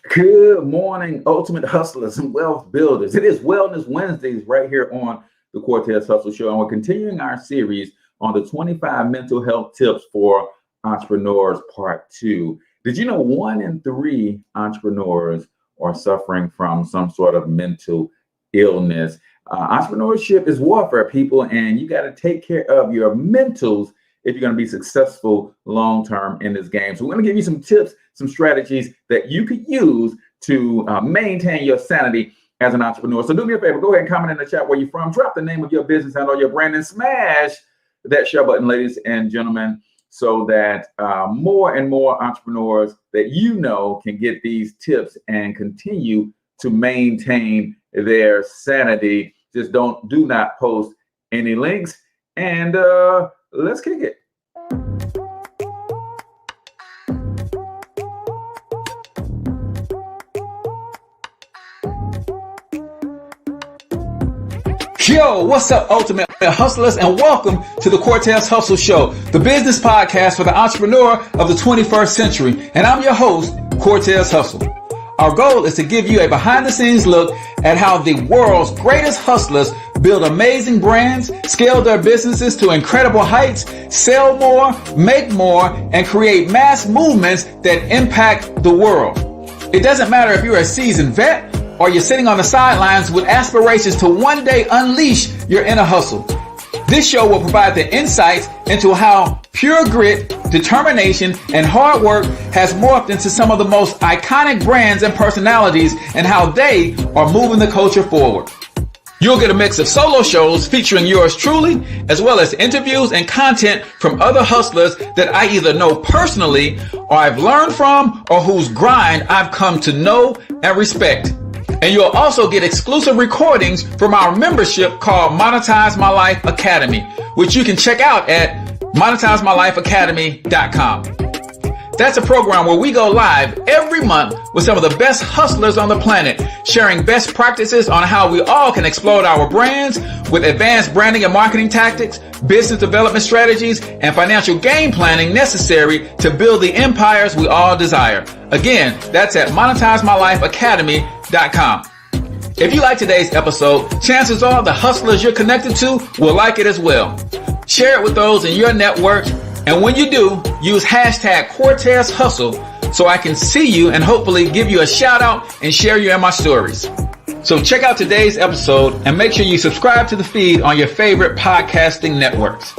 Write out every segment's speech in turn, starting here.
Good morning, ultimate hustlers and wealth builders. It is Wellness Wednesdays right here on the Cortez Hustle Show, and we're continuing our series on the 25 mental health tips for entrepreneurs, part 2. Did you know 1 in 3 entrepreneurs are suffering from some sort of mental illness? Entrepreneurship is warfare, people, and you got to take care of your mentals if you're going to be successful long-term in this game. So we're going to give you some tips, some strategies that you could use to maintain your sanity as an entrepreneur. So do me a favor, go ahead and comment in the chat where you're from, drop the name of your business and or your brand, and smash that share button, ladies and gentlemen, so that more and more entrepreneurs that you know can get these tips and continue to maintain their sanity. Just do not post any links, and let's kick it. Yo, what's up, ultimate hustlers, and welcome to the Cortez Hustle Show, the business podcast for the entrepreneur of the 21st century. And I'm your host, Cortez Hustle. Our goal is to give you a behind-the-scenes look at how the world's greatest hustlers build amazing brands, scale their businesses to incredible heights, sell more, make more, and create mass movements that impact the world. It doesn't matter if you're a seasoned vet or you're sitting on the sidelines with aspirations to one day unleash your inner hustle. This show will provide the insights into how pure grit, determination, and hard work has morphed into some of the most iconic brands and personalities, and how they are moving the culture forward. You'll get a mix of solo shows featuring yours truly, as well as interviews and content from other hustlers that I either know personally or I've learned from, or whose grind I've come to know and respect. And you'll also get exclusive recordings from our membership called Monetize My Life Academy, which you can check out at monetizemylifeacademy.com. That's a program where we go live every month with some of the best hustlers on the planet, sharing best practices on how we all can explode our brands with advanced branding and marketing tactics, business development strategies, and financial game planning necessary to build the empires we all desire. Again, that's at monetizemylifeacademy.com. If you like today's episode, chances are the hustlers you're connected to will like it as well. Share it with those in your network. And when you do, use hashtag Cortez Hustle so I can see you and hopefully give you a shout out and share you in my stories. So check out today's episode and make sure you subscribe to the feed on your favorite podcasting networks.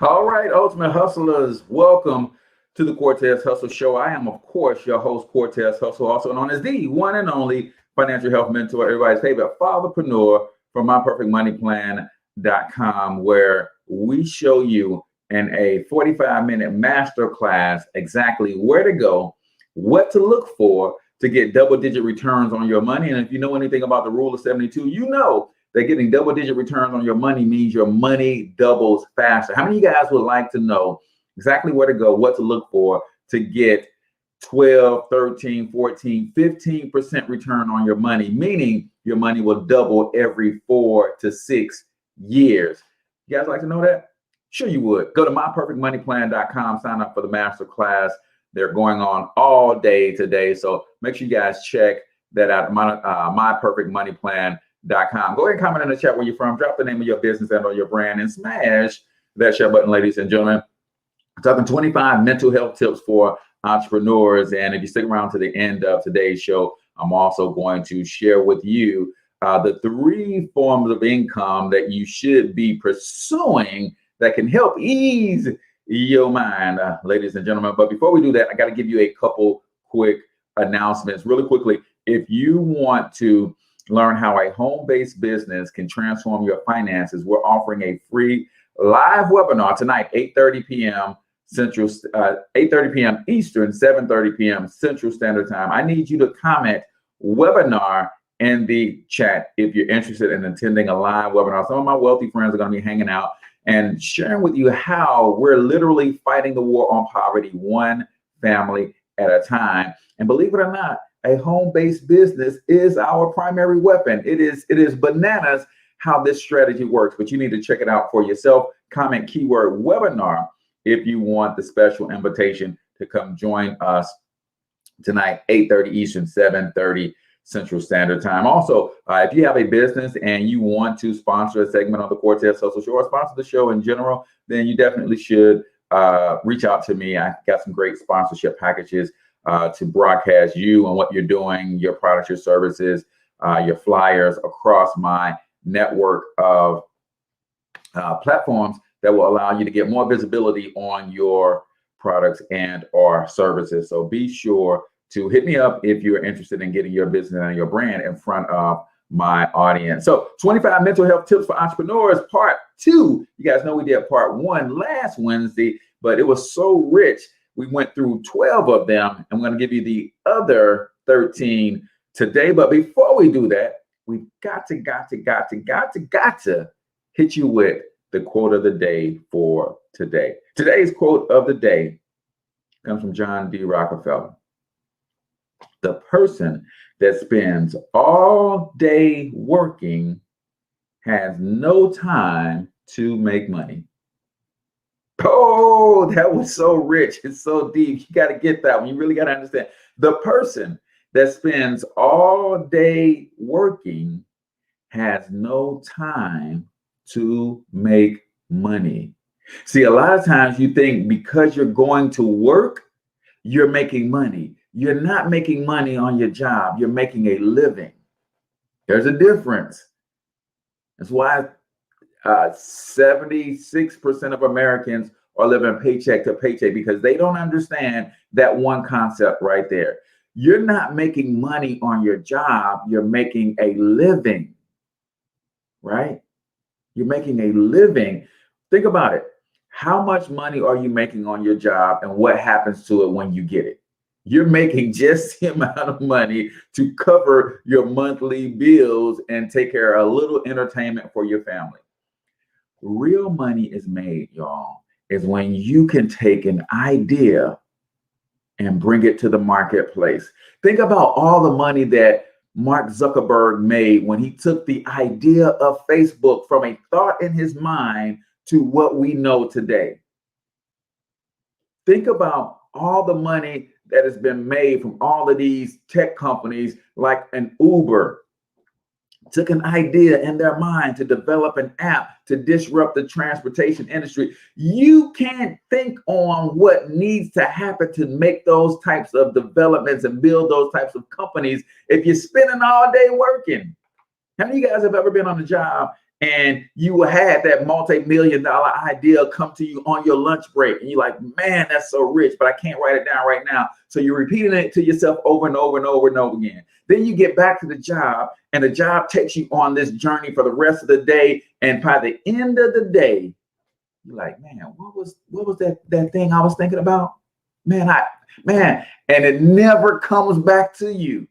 All right, ultimate hustlers, welcome to the Cortez Hustle Show. I am, of course, your host, Cortez Hustle, also known as the one and only financial health mentor, everybody's favorite fatherpreneur from myperfectmoneyplan.com, where we show you in a 45-minute masterclass exactly where to go, what to look for to get double-digit returns on your money. And if you know anything about the rule of 72, you know that getting double-digit returns on your money means your money doubles faster. How many of you guys would like to know exactly where to go, what to look for to get 12, 13, 14, 15% return on your money, meaning your money will double every 4 to 6 years? You guys like to know that? Sure you would. Go to myperfectmoneyplan.com, sign up for the masterclass. They're going on all day today. So make sure you guys check that out, myperfectmoneyplan.com. Go ahead and comment in the chat where you're from, drop the name of your business and or your brand, and smash that share button, ladies and gentlemen. I'm talking 25 mental health tips for entrepreneurs. And if you stick around to the end of today's show, I'm also going to share with you the 3 forms of income that you should be pursuing that can help ease your mind, ladies and gentlemen. But before we do that, I got to give you a couple quick announcements really quickly. If you want to learn how a home-based business can transform your finances, we're offering a free live webinar tonight, 8:30 p.m. Central, 8:30 p.m. Eastern, 7:30 p.m. Central Standard Time. I need you to comment webinar in the chat if you're interested in attending a live webinar. Some of my wealthy friends are going to be hanging out and sharing with you how we're literally fighting the war on poverty, one family at a time. And believe it or not, a home-based business is our primary weapon. It is bananas how this strategy works, but you need to check it out for yourself. Comment keyword webinar if you want the special invitation to come join us tonight, 8:30 Eastern, 7:30 Central Standard Time. Also, if you have a business and you want to sponsor a segment on the Cortez Social Show or sponsor the show in general, then you definitely should reach out to me. I got some great sponsorship packages to broadcast you and what you're doing, your products, your services, your flyers across my network of platforms that will allow you to get more visibility on your products and or services. So be sure to hit me up if you're interested in getting your business and your brand in front of my audience. So 25 mental health tips for entrepreneurs, part 2. You guys know we did part 1 last Wednesday, but it was so rich. We went through 12 of them. I'm going to give you the other 13 today. But before we do that, we've got to hit you with the quote of the day for today. Today's quote of the day comes from John D. Rockefeller. The person that spends all day working has no time to make money. Oh, that was so rich. It's so deep. You got to get that one. You really got to understand. The person that spends all day working has no time to make money. See, a lot of times you think because you're going to work, you're making money. You're not making money on your job. You're making a living. There's a difference. That's why 76% of Americans are living paycheck to paycheck, because they don't understand that one concept right there. You're not making money on your job. You're making a living, right? You're making a living. Think about it. How much money are you making on your job, and what happens to it when you get it? You're making just the amount of money to cover your monthly bills and take care of a little entertainment for your family. Real money is made, y'all, is when you can take an idea and bring it to the marketplace. Think about all the money that Mark Zuckerberg made when he took the idea of Facebook from a thought in his mind to what we know today. Think about all the money that has been made from all of these tech companies like an Uber. Took an idea in their mind to develop an app to disrupt the transportation industry. You can't think on what needs to happen to make those types of developments and build those types of companies if you're spending all day working. How many of you guys have ever been on a job and you had that multi-million-dollar idea come to you on your lunch break, and you're like, man, that's so rich, but I can't write it down right now. So you're repeating it to yourself over and over and over and over again. Then you get back to the job, and the job takes you on this journey for the rest of the day. And by the end of the day, you're like, man, what was that thing I was thinking about? Man, and it never comes back to you.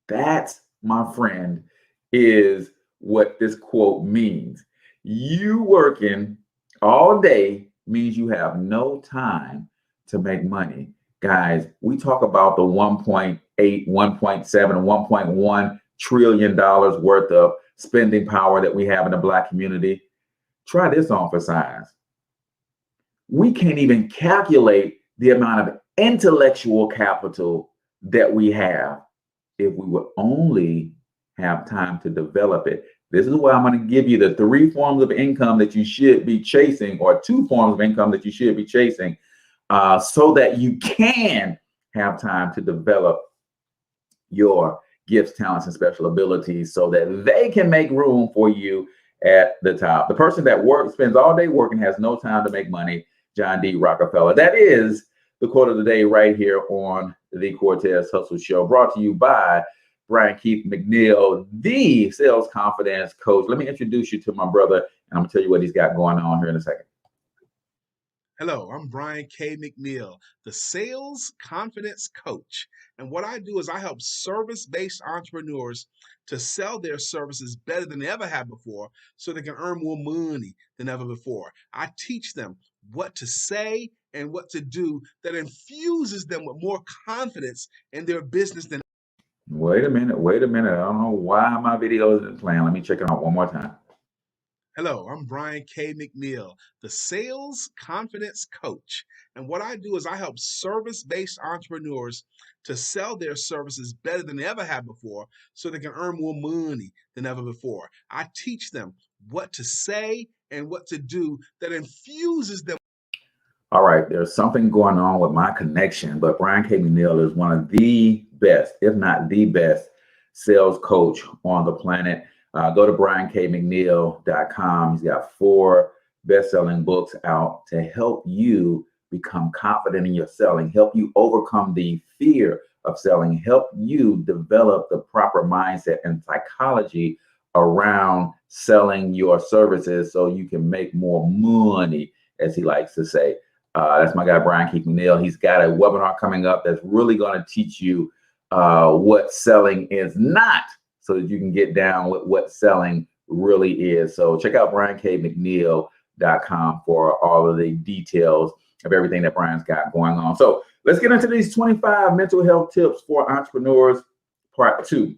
That's, my friend, is what this quote means. You working all day means you have no time to make money. Guys, we talk about the 1.8, 1.7, 1.1 trillion dollars worth of spending power that we have in the Black community. Try this on for size. We can't even calculate the amount of intellectual capital that we have if we would only have time to develop it. This is why I'm going to give you the 3 forms of income that you should be chasing, or 2 forms of income that you should be chasing, so that you can have time to develop your gifts, talents, and special abilities so that they can make room for you at the top. The person that spends all day working has no time to make money. John D. Rockefeller. That is the quote of the day right here on the Cortez Hustle Show, brought to you by Brian Keith McNeil, the sales confidence coach. Let me introduce you to my brother, and I'm going to tell you what he's got going on here in a second. Hello, I'm Brian K. McNeil, the sales confidence coach. And what I do is I help service-based entrepreneurs to sell their services better than they ever have before so they can earn more money than ever before. I teach them what to say and what to do that infuses them with more confidence in their business than Wait a minute. Wait a minute. I don't know why my video isn't playing. Let me check it out one more time. Hello, I'm Brian K. McNeil, the sales confidence coach. And what I do is I help service based entrepreneurs to sell their services better than they ever have before so they can earn more money than ever before. I teach them what to say and what to do that infuses them. All right, there's something going on with my connection, but Brian K. McNeil is one of the best, if not the best, sales coach on the planet. Go to briankmcneil.com. He's got 4 best-selling books out to help you become confident in your selling, help you overcome the fear of selling, help you develop the proper mindset and psychology around selling your services so you can make more money, as he likes to say. That's my guy, Brian Keith McNeil. He's got a webinar coming up that's really going to teach you what selling is not so that you can get down with what selling really is. So check out briankmcneil.com for all of the details of everything that Brian's got going on. So let's get into these 25 mental health tips for entrepreneurs, part 2.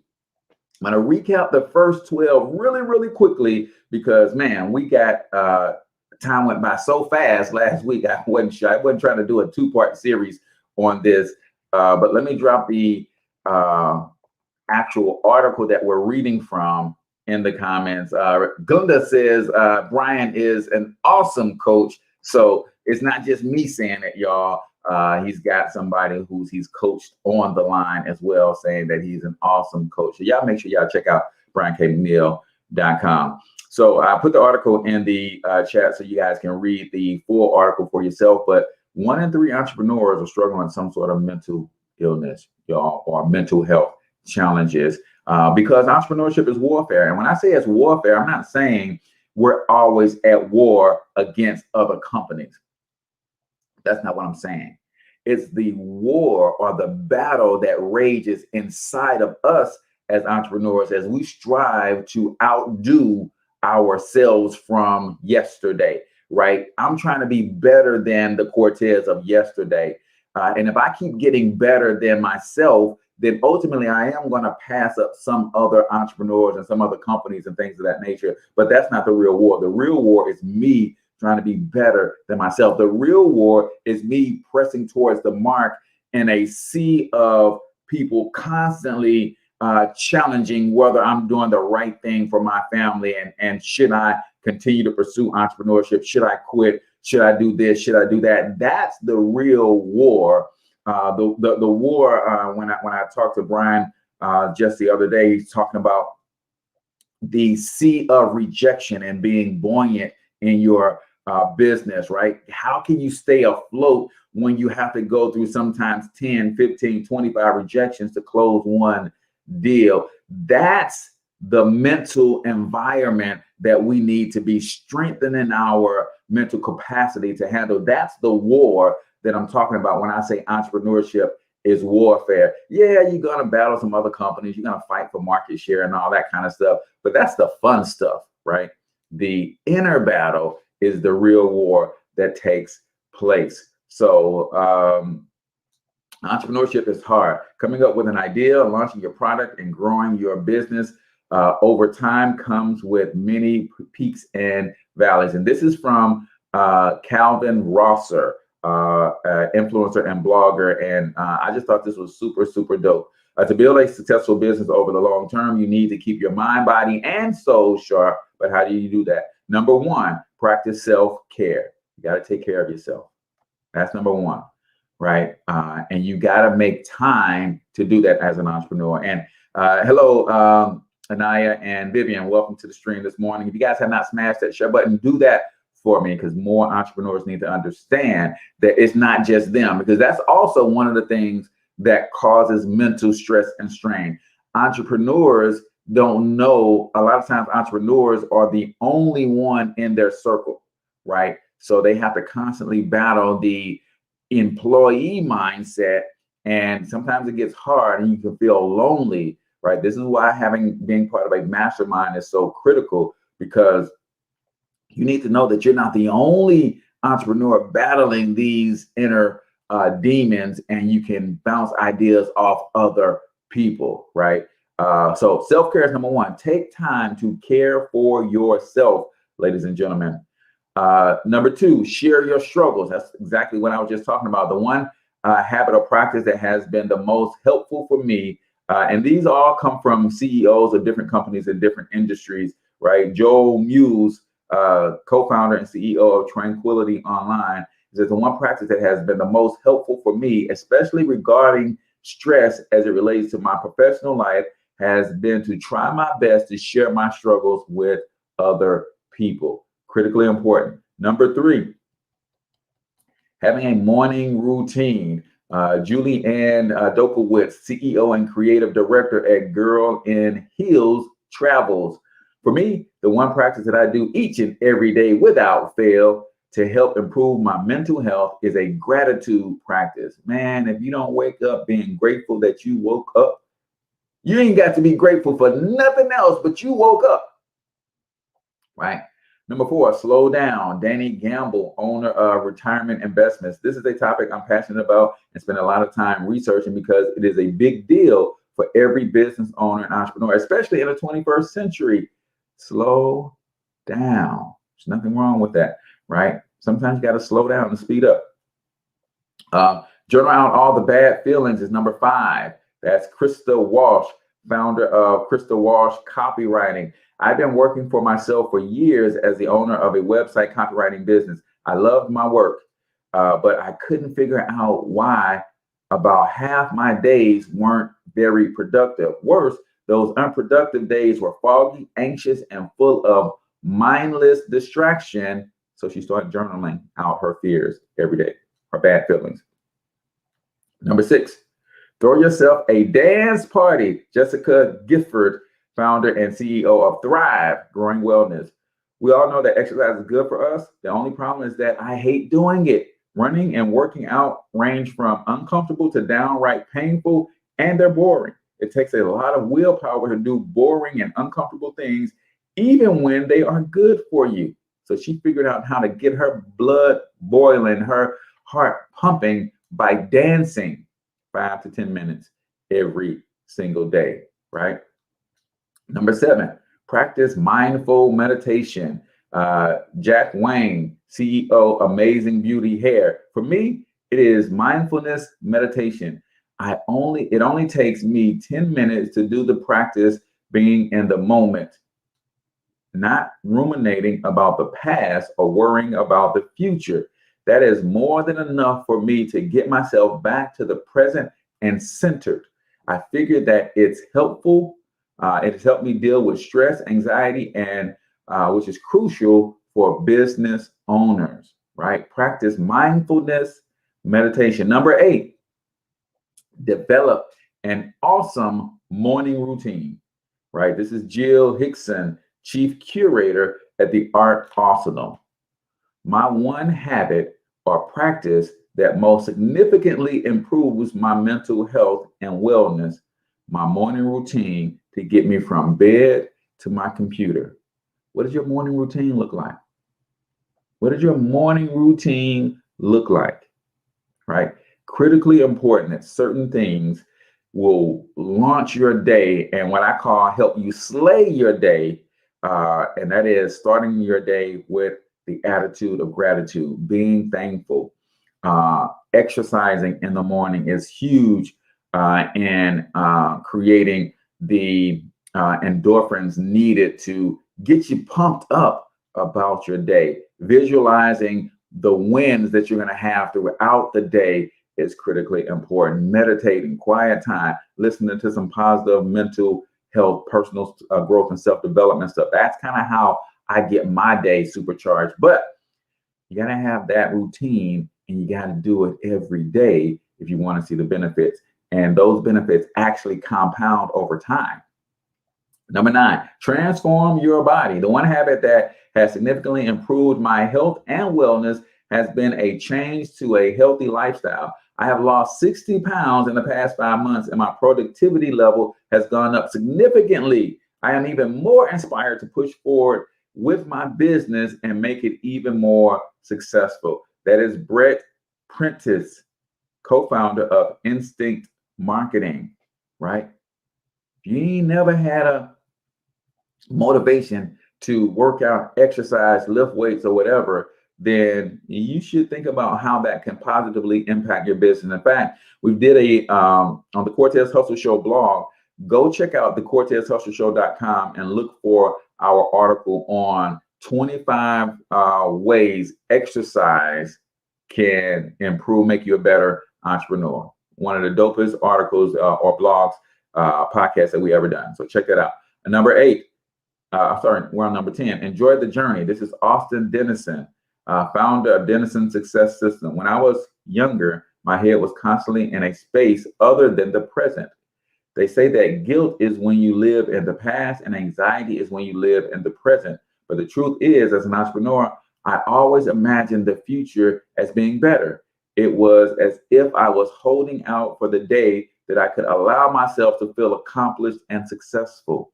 I'm going to recap the first 12 really, really quickly because, man, we got time went by so fast last week. I wasn't trying to do a 2-part series on this, but let me drop the actual article that we're reading from in the comments. Glenda says Brian is an awesome coach, so it's not just me saying it, y'all. He's got somebody he's coached on the line as well, saying that he's an awesome coach. So y'all make sure y'all check out briankmcneil.com. So I put the article in the chat so you guys can read the full article for yourself. But 1 in 3 entrepreneurs are struggling with some sort of mental illness, y'all, or mental health challenges because entrepreneurship is warfare. And when I say it's warfare, I'm not saying we're always at war against other companies. That's not what I'm saying. It's the war or the battle that rages inside of us as entrepreneurs as we strive to outdo ourselves from yesterday, right? I'm trying to be better than the Cortez of yesterday. And if I keep getting better than myself, then ultimately I am going to pass up some other entrepreneurs and some other companies and things of that nature. But that's not the real war. The real war is me trying to be better than myself. The real war is me pressing towards the mark in a sea of people constantly challenging whether I'm doing the right thing for my family and should I continue to pursue entrepreneurship? Should I quit? Should I do this? Should I do that? That's the real war. The war. When I talked to Brian just the other day, he's talking about the sea of rejection and being buoyant in your business, right? How can you stay afloat when you have to go through sometimes 10, 15, 25 rejections to close one deal? That's the mental environment that we need to be strengthening our mental capacity to handle. That's the war that I'm talking about when I say entrepreneurship is warfare. Yeah, you're going to battle some other companies. You're going to fight for market share and all that kind of stuff. But that's the fun stuff, right? The inner battle is the real war that takes place. So entrepreneurship is hard. Coming up with an idea, launching your product, and growing your business over time comes with many peaks and valleys. And this is from Calvin Rosser, influencer and blogger. And I just thought this was super, super dope. To build a successful business over the long term, you need to keep your mind, body, and soul sharp. But how do you do that? Number 1, practice self-care. You got to take care of yourself. That's number 1, right? And you got to make time to do that as an entrepreneur. And hello, Anaya and Vivian, welcome to the stream this morning. If you guys have not smashed that share button, do that for me, because more entrepreneurs need to understand that it's not just them, because that's also one of the things that causes mental stress and strain. Entrepreneurs don't know, a lot of times entrepreneurs are the only one in their circle, right? So they have to constantly battle the employee mindset, and sometimes it gets hard and you can feel lonely, right? This is why being part of a mastermind is so critical, because you need to know that you're not the only entrepreneur battling these inner demons, and you can bounce ideas off other people, right? So self-care is number one. Take time to care for yourself, ladies and gentlemen. Number two, share your struggles. That's exactly what I was just talking about. The one habit or practice that has been the most helpful for me, and these all come from CEOs of different companies in different industries, right? Joel Muse, co-founder and CEO of Tranquility Online, is that the one practice that has been the most helpful for me, especially regarding stress as it relates to my professional life, has been to try my best to share my struggles with other people. Critically important. Number three, having a morning routine. Julie Ann Dokowitz, CEO and creative director at Girl in Heels Travels. For me, the one practice that I do each and every day without fail to help improve my mental health is a gratitude practice. Man, if you don't wake up being grateful that you woke up, you ain't got to be grateful for nothing else, but you woke up, right? Number four, slow down. Danny Gamble, owner of Retirement Investments. This is a topic I'm passionate about and spend a lot of time researching because it is a big deal for every business owner and entrepreneur, especially in the 21st century. Slow down. There's nothing wrong with that, right? Sometimes you got to slow down and speed up. Journal out all the bad feelings is number five. That's Krista Walsh, founder of Krista Walsh Copywriting. I've been working for myself for years as the owner of a website copywriting business. I loved my work, but I couldn't figure out why about half my days weren't very productive. Worse, those unproductive days were foggy, anxious, and full of mindless distraction. So she started journaling out her fears every day, her bad feelings. Number six, throw yourself a dance party. Jessica Gifford, founder and CEO of Thrive Growing Wellness. We all know that exercise is good for us. The only problem is that I hate doing it. Running and working out range from uncomfortable to downright painful, and they're boring. It takes a lot of willpower to do boring and uncomfortable things, even when they are good for you. So she figured out how to get her blood boiling, her heart pumping by dancing 5 to 10 minutes every single day, right? Number seven, practice mindful meditation. Jack Wang, CEO, Amazing Beauty Hair. For me, it is mindfulness meditation. It only takes me 10 minutes to do the practice, being in the moment, not ruminating about the past or worrying about the future. That is more than enough for me to get myself back to the present and centered. I figured that it's helpful. It has helped me deal with stress, anxiety, and which is crucial for business owners, right? Practice mindfulness meditation. Number eight, develop an awesome morning routine, right? This is Jill Hickson, Chief Curator at the Art Arsenal. My one habit or practice that most significantly improves my mental health and wellness, my morning routine to get me from bed to my computer. What does your morning routine look like? What does your morning routine look like? Right? Critically important that certain things will launch your day and what I call help you slay your day. And that is starting your day with the attitude of gratitude, being thankful. Exercising in the morning is huge in creating the endorphins needed to get you pumped up about your day. Visualizing the wins that you're going to have throughout the day is critically important. Meditating, quiet time, listening to some positive mental health, personal growth, and self-development stuff. That's kind of how I get my day supercharged. But you got to have that routine and you got to do it every day if you want to see the benefits. And those benefits actually compound over time. Number nine, transform your body. The one habit that has significantly improved my health and wellness has been a change to a healthy lifestyle. I have lost 60 pounds in the past 5 months and my productivity level has gone up significantly. I am even more inspired to push forward with my business and make it even more successful. That is Brett Prentice, co-founder of Instinct Marketing, right? If you ain't never had a motivation to work out, exercise, lift weights, or whatever, then you should think about how that can positively impact your business. In fact, we did on the Cortez Hustle Show blog. Go check out the CortezHustleShow.com and look for our article on 25 ways exercise can improve, make you a better entrepreneur. One of the dopest articles or blogs, podcasts that we ever done. So check that out. And number 8, we're on number 10. Enjoy the journey. This is Austin Dennison, founder of Dennison Success System. When I was younger, my head was constantly in a space other than the present. They say that guilt is when you live in the past and anxiety is when you live in the present. But the truth is, as an entrepreneur, I always imagined the future as being better. It was as if I was holding out for the day that I could allow myself to feel accomplished and successful.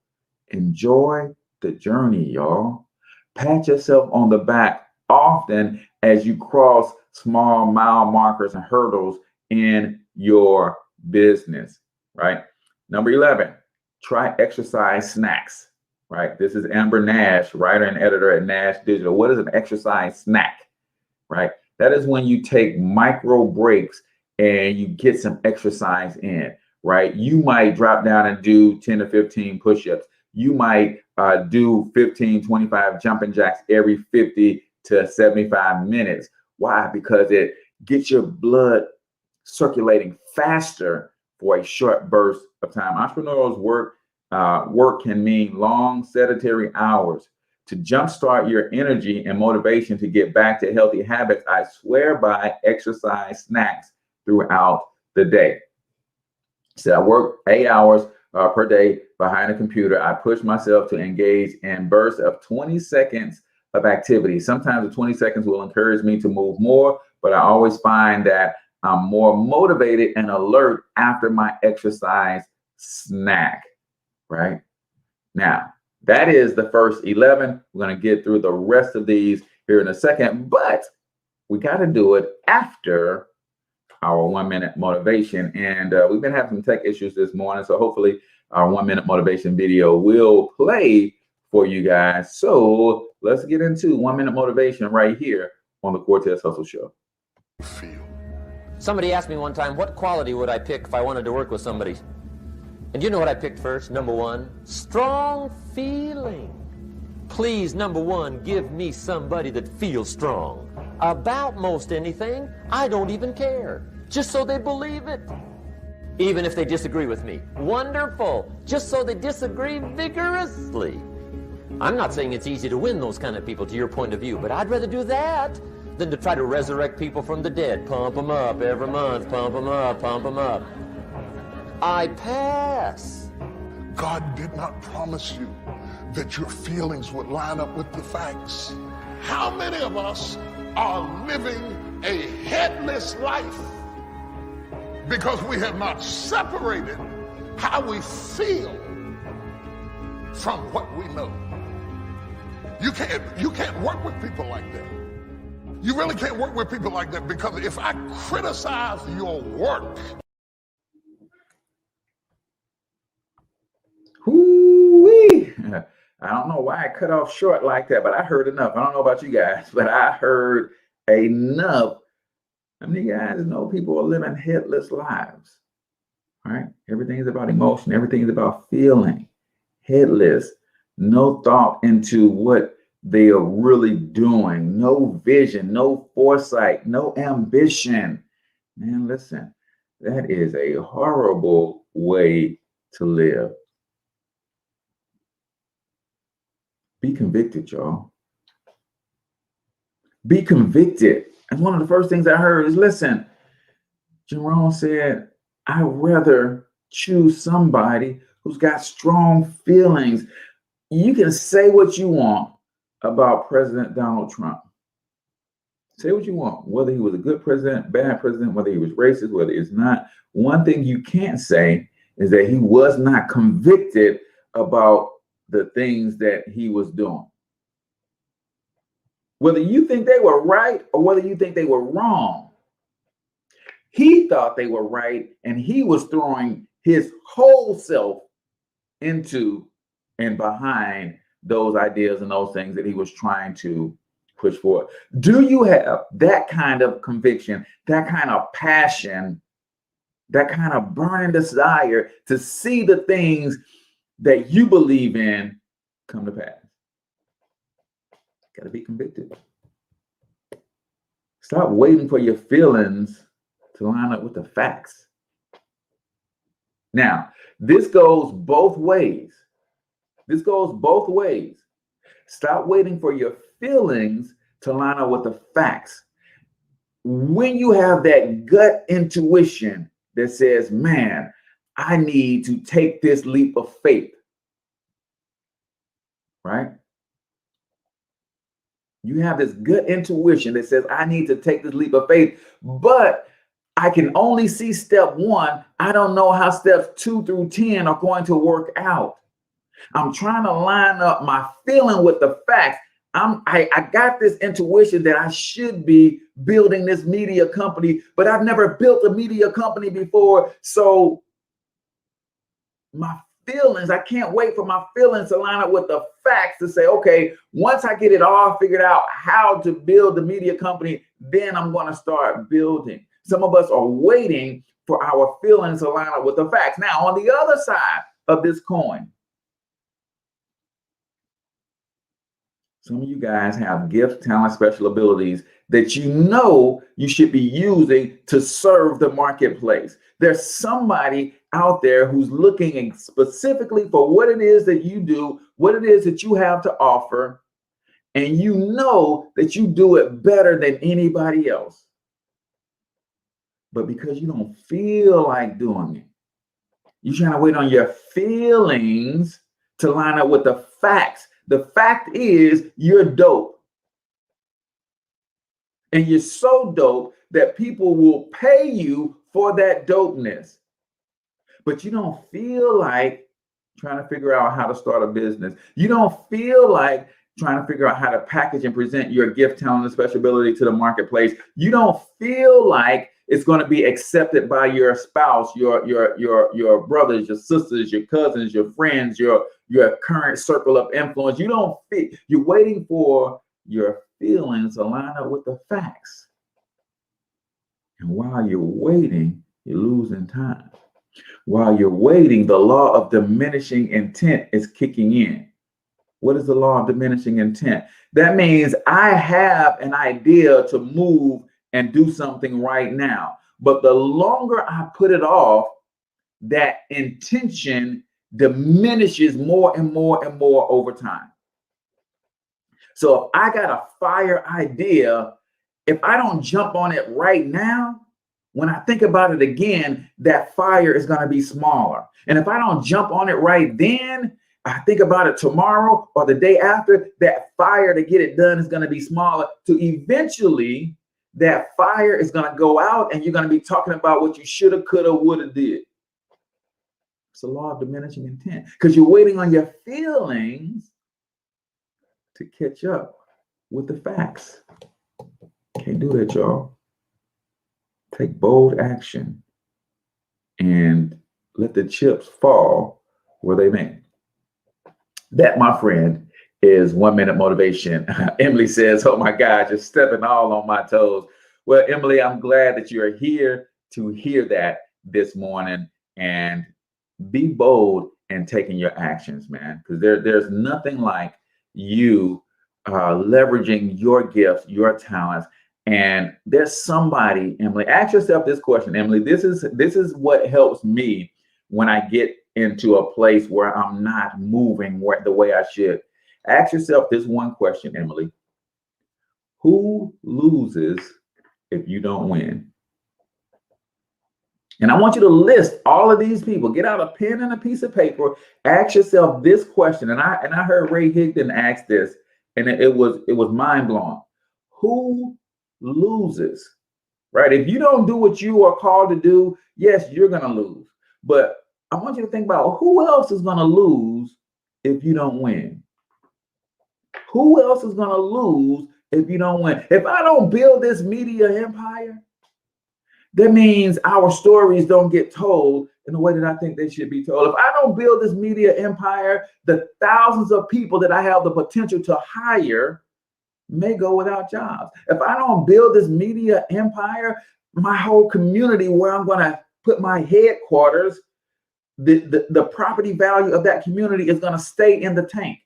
Enjoy the journey, y'all. Pat yourself on the back often as you cross small mile markers and hurdles in your business, right? Number 11, try exercise snacks, right? This is Amber Nash, writer and editor at Nash Digital. What is an exercise snack, right? That is when you take micro breaks and you get some exercise in, right? You might drop down and do 10 to 15 push-ups. You might do 15, 25 jumping jacks every 50 to 75 minutes. Why? Because it gets your blood circulating faster for a short burst of time. Entrepreneurs work can mean long sedentary hours. To jumpstart your energy and motivation to get back to healthy habits, I swear by exercise snacks throughout the day. So I work 8 hours per day behind a computer. I push myself to engage in bursts of 20 seconds of activity. Sometimes the 20 seconds will encourage me to move more, but I always find that I'm more motivated and alert after my exercise snack, right? Now, that is the first 11. We're going to get through the rest of these here in a second, but we got to do it after our 1 minute motivation. And we've been having some tech issues this morning, so hopefully our 1 minute motivation video will play for you guys. So let's get into 1 minute motivation right here on the Cortez Hustle Show. Somebody asked me one time, what quality would I pick if I wanted to work with somebody? And you know what I picked first? Number 1, strong feeling. Please, number 1, give me somebody that feels strong about most anything. I don't even care, just so they believe it. Even if they disagree with me, wonderful, just so they disagree vigorously. I'm not saying it's easy to win those kind of people to your point of view, but I'd rather do that than to try to resurrect people from the dead. Pump them up every month, pump them up, pump them up. I pass. God did not promise you that your feelings would line up with the facts. How many of us are living a headless life because we have not separated how we feel from what we know? You can't work with people like that. You really can't work with people like that, because if I criticize your work, Whoo-wee. I don't know why I cut off short like that, but I heard enough. I don't know about you guys, but I heard enough. How many guys know people are living headless lives? Right? Everything is about emotion. Everything is about feeling. Headless. No thought into what they are really doing. No vision, no foresight, no ambition. Man, listen, that is a horrible way to live. Be convicted, y'all. Be convicted. And one of the first things I heard is, listen, Jerome said, I'd rather choose somebody who's got strong feelings. You can say what you want about President Donald Trump. Say what you want, whether he was a good president, bad president, whether he was racist, whether he's not. One thing you can't say is that he was not convicted about the things that he was doing. Whether you think they were right or whether you think they were wrong, he thought they were right, and he was throwing his whole self into and behind those ideas and those things that he was trying to push forward. Do you have that kind of conviction, that kind of passion, that kind of burning desire to see the things that you believe in come to pass? Got to be convicted. Stop waiting for your feelings to line up with the facts. Now, this goes both ways. This goes both ways. Stop waiting for your feelings to line up with the facts. When you have that gut intuition that says, man, I need to take this leap of faith, right? You have this gut intuition that says, I need to take this leap of faith, but I can only see step 1. I don't know how steps 2 through 10 are going to work out. I'm trying to line up my feeling with the facts. I got this intuition that I should be building this media company, but I've never built a media company before. So my feelings, I can't wait for my feelings to line up with the facts to say, okay, once I get it all figured out how to build the media company, then I'm going to start building. Some of us are waiting for our feelings to line up with the facts. Now, on the other side of this coin, some of you guys have gifts, talent, special abilities that you know you should be using to serve the marketplace. There's somebody out there who's looking specifically for what it is that you do, what it is that you have to offer, and you know that you do it better than anybody else. But because you don't feel like doing it, you're trying to wait on your feelings to line up with the facts. The fact is you're dope. And you're so dope that people will pay you for that dopeness. But you don't feel like trying to figure out how to start a business. You don't feel like trying to figure out how to package and present your gift, talent, and special ability to the marketplace. You don't feel like it's going to be accepted by your spouse, your brothers, your sisters, your cousins, your friends, your current circle of influence. You don't feel, you're waiting for your feelings to line up with the facts. And while you're waiting, you're losing time. While you're waiting, the law of diminishing intent is kicking in. What is the law of diminishing intent? That means I have an idea to move and do something right now. But the longer I put it off, that intention diminishes more and more and more over time. So if I got a fire idea, if I don't jump on it right now, when I think about it again, that fire is going to be smaller. And if I don't jump on it right then, I think about it tomorrow or the day after, that fire to get it done is going to be smaller. To eventually, that fire is going to go out and you're going to be talking about what you shoulda, coulda, woulda did. It's the law of diminishing intent because you're waiting on your feelings to catch up with the facts. Can't do that, y'all. Take bold action and let the chips fall where they may. That, my friend, is 1 minute motivation. Emily says, oh my God, you're stepping all on my toes. Well, Emily, I'm glad that you're here to hear that this morning, and be bold in taking your actions, man, because there's nothing like you leveraging your gifts, your talents. And there's somebody, Emily, ask yourself this question, Emily. This is what helps me when I get into a place where I'm not moving the way I should. Ask yourself this one question, Emily. Who loses if you don't win? And I want you to list all of these people. Get out a pen and a piece of paper. Ask yourself this question. And I heard Ray Higdon ask this, and it was mind blowing. Who loses? Right? If you don't do what you are called to do, yes, you're going to lose. But I want you to think about who else is going to lose if you don't win? Who else is going to lose if you don't win? If I don't build this media empire, that means our stories don't get told in the way that I think they should be told. If I don't build this media empire, the thousands of people that I have the potential to hire may go without jobs. If I don't build this media empire, my whole community where I'm going to put my headquarters, the property value of that community is going to stay in the tank.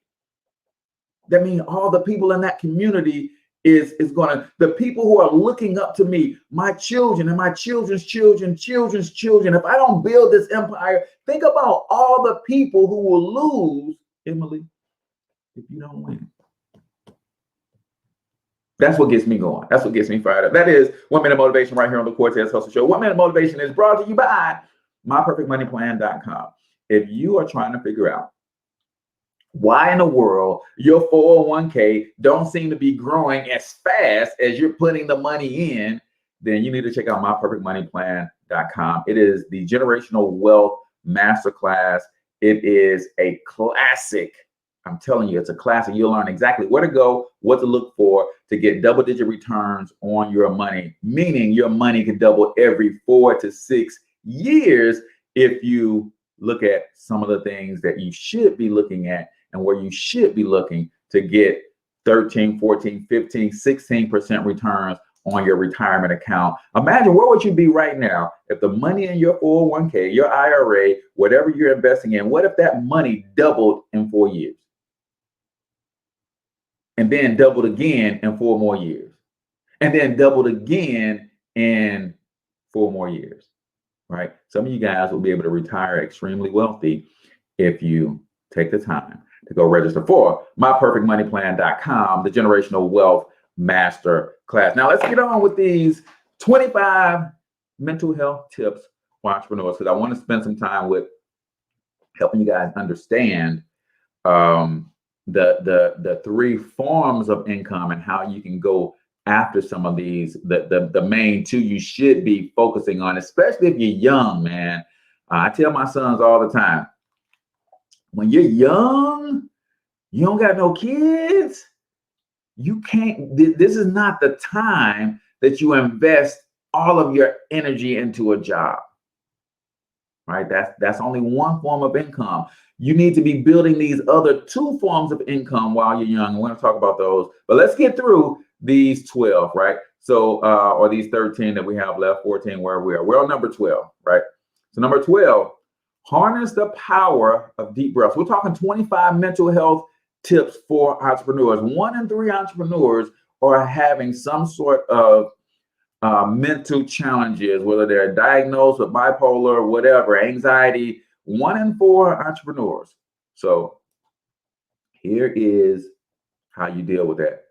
That means all the people in that community is going to, the people who are looking up to me, my children and my children's children, children's children. If I don't build this empire, think about all the people who will lose, Emily, if you don't win. That's what gets me going. That's what gets me fired up. That is 1 Minute Motivation right here on the Cortez Hustle Show. 1 Minute Motivation is brought to you by myperfectmoneyplan.com. If you are trying to figure out why in the world your 401k don't seem to be growing as fast as you're putting the money in, then you need to check out myperfectmoneyplan.com. It is the generational wealth masterclass. It is a classic. I'm telling you, it's a classic. You'll learn exactly where to go, what to look for to get double-digit returns on your money, meaning your money can double every 4 to 6 years if you look at some of the things that you should be looking at and where you should be looking to get 13, 14, 15, 16% returns on your retirement account. Imagine where would you be right now if the money in your 401k, your IRA, whatever you're investing in, what if that money doubled in 4 years? And then doubled again in 4 more years. And then doubled again in 4 more years, right? Some of you guys will be able to retire extremely wealthy if you take the time to go register for myperfectmoneyplan.com, the generational wealth master class. Now let's get on with these 25 mental health tips for entrepreneurs, because I want to spend some time with helping you guys understand the 3 forms of income and how you can go after some of these, the main 2 you should be focusing on, especially if you're young, man. I tell my sons all the time, when you're young, you don't got no kids, you can't, this is not the time that you invest all of your energy into a job, right? That's only one form of income. You need to be building these other 2 forms of income while you're young. We're going to talk about those, but let's get through these 12, right? So, or these 13 that we have left, 14 where we are. We're on number 12, right? So number 12, harness the power of deep breaths. We're talking 25 mental health tips for entrepreneurs. 1 in 3 entrepreneurs are having some sort of mental challenges, whether they're diagnosed with bipolar or whatever, anxiety. 1 in 4 entrepreneurs. So here is how you deal with that.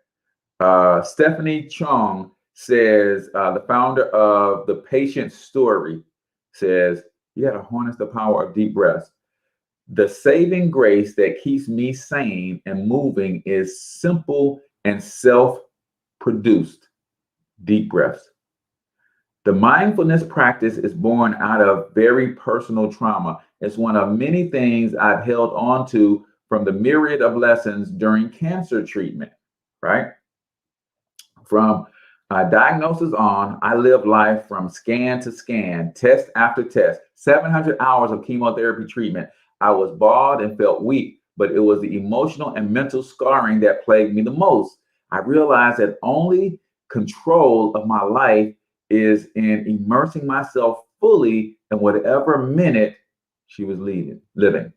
Stephanie Chung says, the founder of The Patient Story, says, you got to harness the power of deep breaths. The saving grace that keeps me sane and moving is simple and self-produced deep breaths. The mindfulness practice is born out of very personal trauma. It's one of many things I've held on to from the myriad of lessons during cancer treatment, right? From diagnosis on, I lived life from scan to scan, test after test, 700 hours of chemotherapy treatment. I was bald and felt weak, but it was the emotional and mental scarring that plagued me the most. I realized that only control of my life is in immersing myself fully in whatever minute she was living.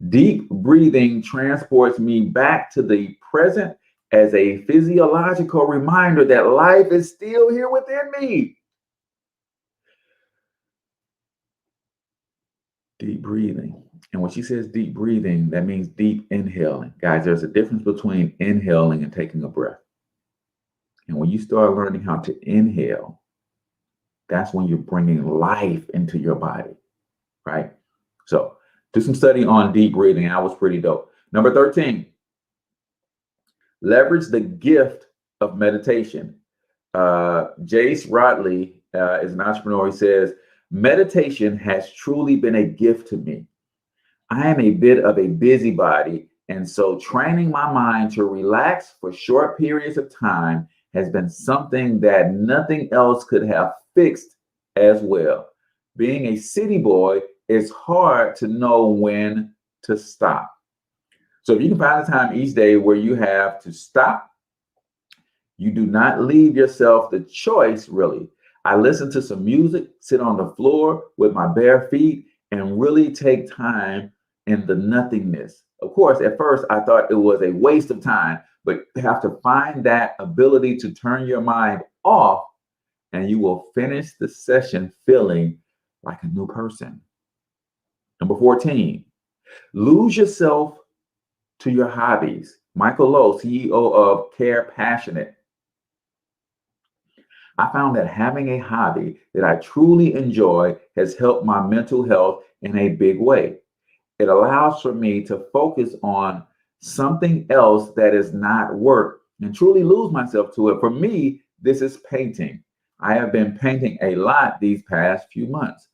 Deep breathing transports me back to the present as a physiological reminder that life is still here within me. Deep breathing. And when she says deep breathing, that means deep inhaling. Guys, there's a difference between inhaling and taking a breath. And when you start learning how to inhale, that's when you're bringing life into your body, right? So do some study on deep breathing. That was pretty dope. Number 13, leverage the gift of meditation. Jace Rodley is an entrepreneur. He says, meditation has truly been a gift to me. I am a bit of a busybody, and so training my mind to relax for short periods of time has been something that nothing else could have fixed as well. Being a city boy it's hard to know when to stop. So if you can find a time each day where you have to stop, you do not leave yourself the choice, really. I listen to some music, sit on the floor with my bare feet, and really take time in the nothingness. Of course, at first, I thought it was a waste of time, but you have to find that ability to turn your mind off, and you will finish the session feeling like a new person. Number 14, lose yourself to your hobbies. Michael Lowe, CEO of Care Passionate. I found that having a hobby that I truly enjoy has helped my mental health in a big way. It allows for me to focus on something else that is not work and truly lose myself to it. For me, this is painting. I have been painting a lot these past few months.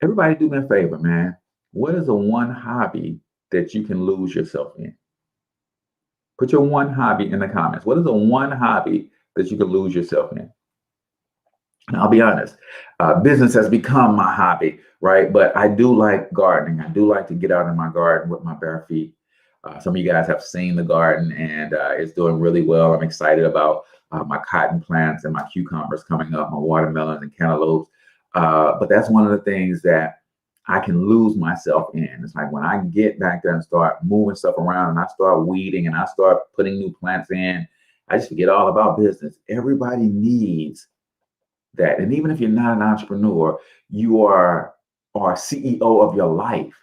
Everybody do me a favor, man. What is the one hobby that you can lose yourself in? Put your one hobby in the comments. What is the one hobby that you can lose yourself in? And I'll be honest, business has become my hobby, right? But I do like gardening. I do like to get out in my garden with my bare feet. Some of you guys have seen the garden, and it's doing really well. I'm excited about my cotton plants and my cucumbers coming up, my watermelons and cantaloupes. But that's one of the things that I can lose myself in. It's like when I get back there and start moving stuff around and I start weeding and I start putting new plants in, I just forget all about business. Everybody needs that. And even if you're not an entrepreneur, you are CEO of your life.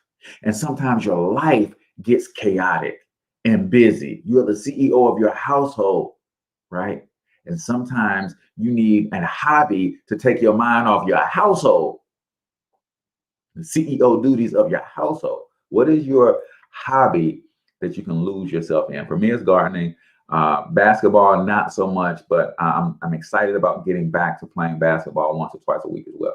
And sometimes your life gets chaotic and busy. You're the CEO of your household, right? And sometimes you need a hobby to take your mind off your household. The CEO duties of your household. What is your hobby that you can lose yourself in? For me, it's gardening. Basketball, not so much, but I'm excited about getting back to playing basketball once or twice a week as well.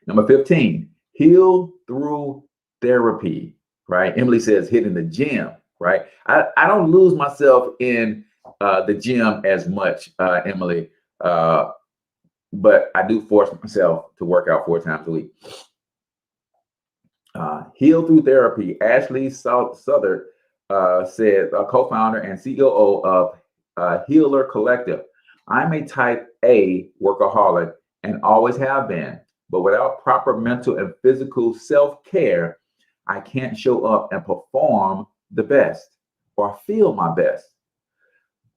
Number 15, heal through therapy, right? Emily says hitting the gym, right? I don't lose myself in the gym as much, Emily, but I do force myself to work out 4 times a week. Heal through therapy. Ashley Southard said, co-founder and COO of Healer Collective. I'm a type A workaholic and always have been, but without proper mental and physical self-care, I can't show up and perform the best or feel my best.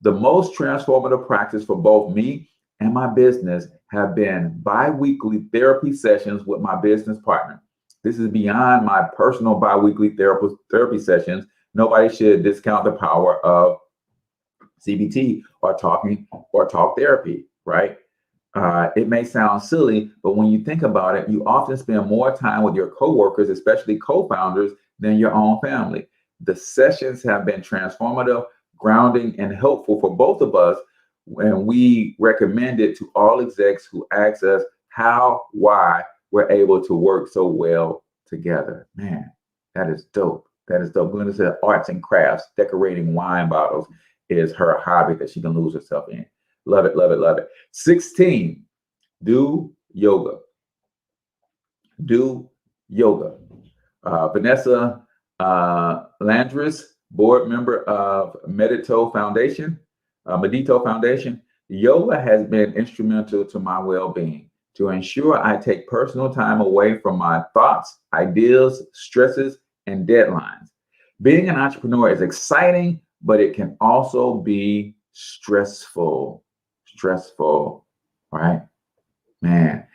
The most transformative practice for both me and my business have been bi-weekly therapy sessions with my business partner. This is beyond my personal bi-weekly therapy sessions. Nobody should discount the power of CBT or talk therapy, right? It may sound silly, but when you think about it, you often spend more time with your coworkers, especially co-founders, than your own family. The sessions have been transformative, grounding, and helpful for both of us, and we recommend it to all execs who ask us why we're able to work so well together. Man, that is dope. That is dope. Glenda said arts and crafts, decorating wine bottles is her hobby that she can lose herself in. Love it, love it, love it. 16, do yoga. Do yoga. Vanessa Landris, board member of Medito Foundation. Yoga has been instrumental to my well-being. To ensure I take personal time away from my thoughts, ideas, stresses, and deadlines. Being an entrepreneur is exciting, but it can also be stressful, right? Man.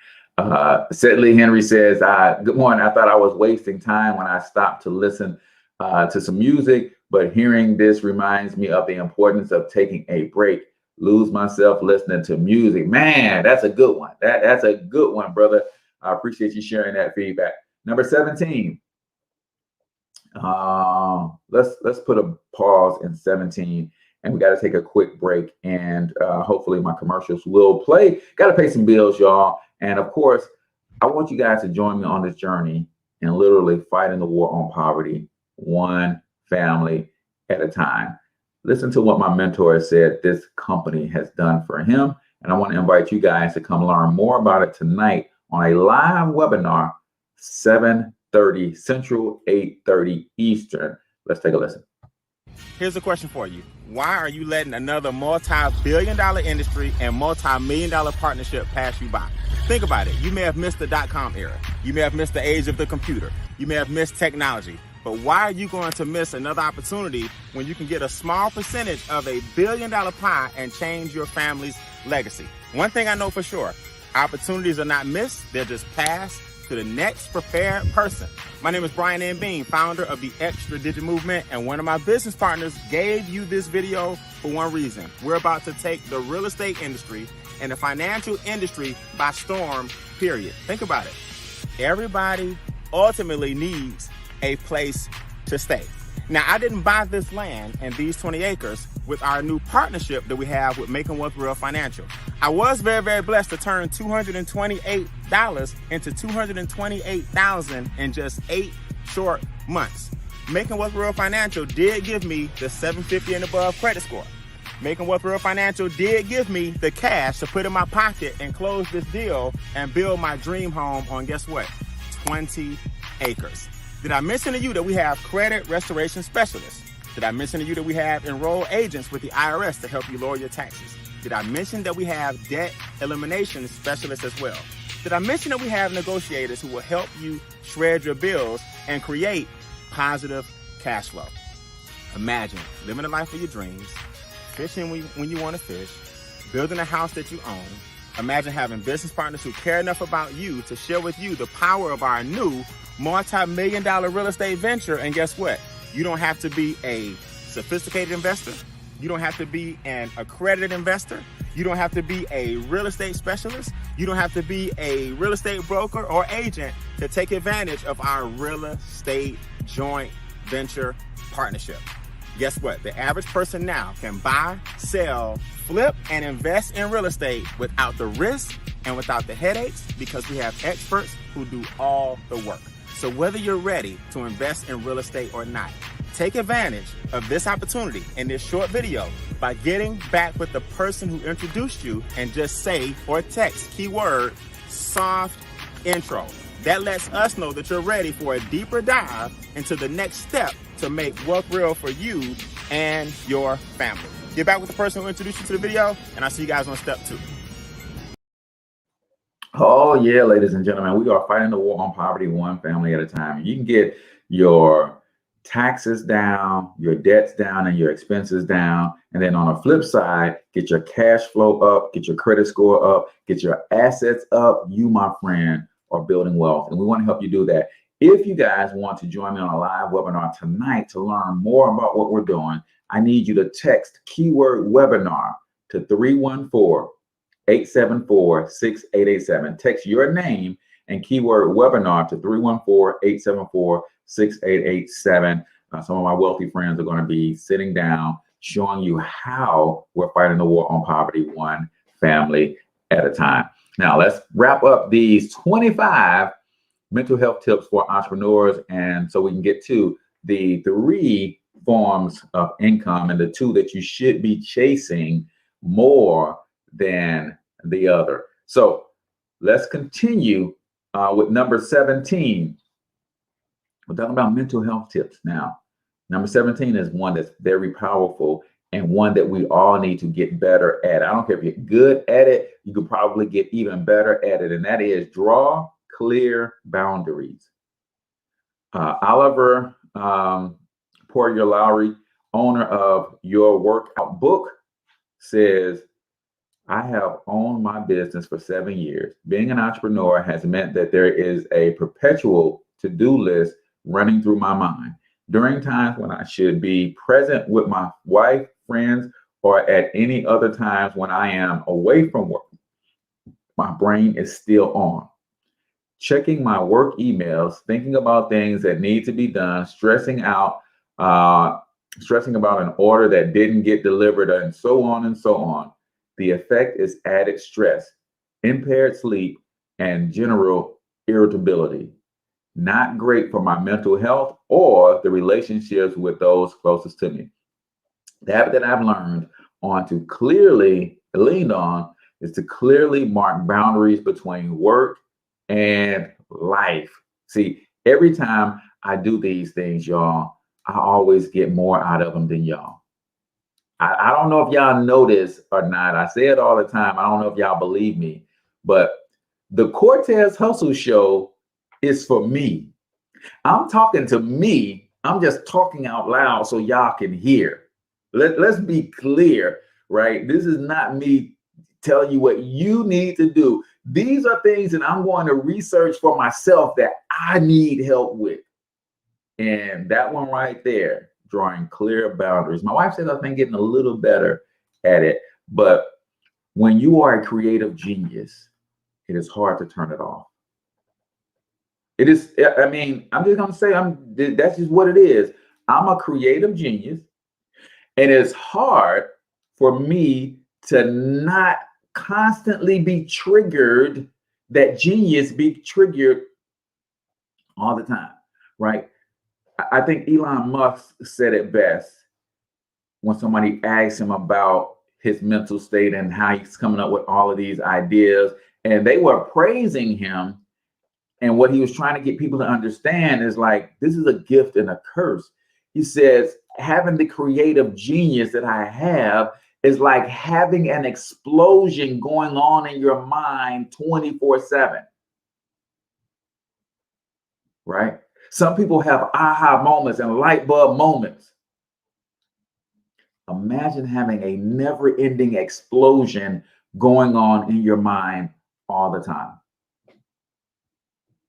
Sedley Henry says, good morning. I thought I was wasting time when I stopped to listen to some music, but hearing this reminds me of the importance of taking a break. Lose myself listening to music. Man, that's a good one. That's a good one, brother. I appreciate you sharing that feedback. Number 17. Let's put a pause in 17, and we got to take a quick break, and hopefully my commercials will play. Got to pay some bills, y'all. And of course, I want you guys to join me on this journey and literally fighting the war on poverty, one family at a time. Listen to what my mentor said this company has done for him. And I want to invite you guys to come learn more about it tonight on a live webinar, 7:30 Central, 8:30 Eastern. Let's take a listen. Here's a question for you. Why are you letting another multi-billion-dollar industry and multi-million-dollar partnership pass you by? Think about it. You may have missed the dot-com era. You may have missed the age of the computer. You may have missed technology. But why are you going to miss another opportunity when you can get a small percentage of a billion-dollar pie and change your family's legacy? One thing I know for sure, opportunities are not missed. They're just passed to the next prepared person. My name is Brian N. Bean, founder of the Extra Digit Movement, and one of my business partners gave you this video for one reason. We're about to take the real estate industry and the financial industry by storm, period. Think about it. Everybody ultimately needs a place to stay. Now, I didn't buy this land and these 20 acres with our new partnership that we have with Making Wealth Real Financial. I was very, very blessed to turn $228 into $228,000 in just 8 short months. Making Wealth Real Financial did give me the 750 and above credit score. Making Wealth Real Financial did give me the cash to put in my pocket and close this deal and build my dream home on, guess what? 20 acres. Did I mention to you that we have credit restoration specialists? Did I mention to you that we have enrolled agents with the IRS to help you lower your taxes? Did I mention that we have debt elimination specialists as well? Did I mention that we have negotiators who will help you shred your bills and create positive cash flow? Imagine living the life of your dreams, fishing when you want to fish, building a house that you own. Imagine having business partners who care enough about you to share with you the power of our new multi-million-dollar real estate venture. And guess what? You don't have to be a sophisticated investor. You don't have to be an accredited investor. You don't have to be a real estate specialist. You don't have to be a real estate broker or agent to take advantage of our real estate joint venture partnership. Guess what? The average person now can buy, sell, flip, and invest in real estate without the risk and without the headaches, because we have experts who do all the work. So whether you're ready to invest in real estate or not, take advantage of this opportunity in this short video by getting back with the person who introduced you and just say or text keyword soft intro. That lets us know that you're ready for a deeper dive into the next step to make wealth real for you and your family. Get back with the person who introduced you to the video, and I'll see you guys on step 2. Oh, yeah, ladies and gentlemen, we are fighting the war on poverty one family at a time. You can get your taxes down, your debts down, and your expenses down. And then on the flip side, get your cash flow up, get your credit score up, get your assets up. You, my friend, are building wealth, and we want to help you do that. If you guys want to join me on a live webinar tonight to learn more about what we're doing, I need you to text keyword webinar to 314-874-6887. Text your name and keyword webinar to 314-874-6887. Some of my wealthy friends are going to be sitting down showing you how we're fighting the war on poverty one family at a time. Now, let's wrap up these 25 mental health tips for entrepreneurs, and so we can get to the 3 forms of income and the 2 that you should be chasing more than the other. So let's continue with number 17. We're talking about mental health tips now. Number 17 is one that's very powerful and one that we all need to get better at. I don't care if you're good at it, you could probably get even better at it, and that is draw clear boundaries. Oliver Porter Lowry, owner of Your Workout Book, says, I have owned my business for 7 years. Being an entrepreneur has meant that there is a perpetual to-do list running through my mind. During times when I should be present with my wife, friends, or at any other times when I am away from work, my brain is still on. Checking my work emails, thinking about things that need to be done, stressing about an order that didn't get delivered, and so on and so on. The effect is added stress, impaired sleep, and general irritability. Not great for my mental health or the relationships with those closest to me. The habit that I've learned leaned on is to clearly mark boundaries between work and life. See, every time I do these things, y'all, I always get more out of them than y'all. I don't know if y'all know this or not. I say it all the time. I don't know if y'all believe me, but the Cortez Hustle Show is for me. I'm talking to me. I'm just talking out loud so y'all can hear. Let's be clear, right? This is not me telling you what you need to do. These are things that I'm going to research for myself that I need help with. And that one right there, drawing clear boundaries. My wife says I've been getting a little better at it, but when you are a creative genius, it is hard to turn it off. It is, I mean, I'm just going to say that's just what it is. I'm a creative genius, and it's hard for me to not constantly be triggered, that genius be triggered all the time, right? I think Elon Musk said it best when somebody asked him about his mental state and how he's coming up with all of these ideas, and they were praising him. And what he was trying to get people to understand is like, this is a gift and a curse. He says, having the creative genius that I have is like having an explosion going on in your mind 24/7. Right? Some people have aha moments and light bulb moments. Imagine having a never-ending explosion going on in your mind all the time.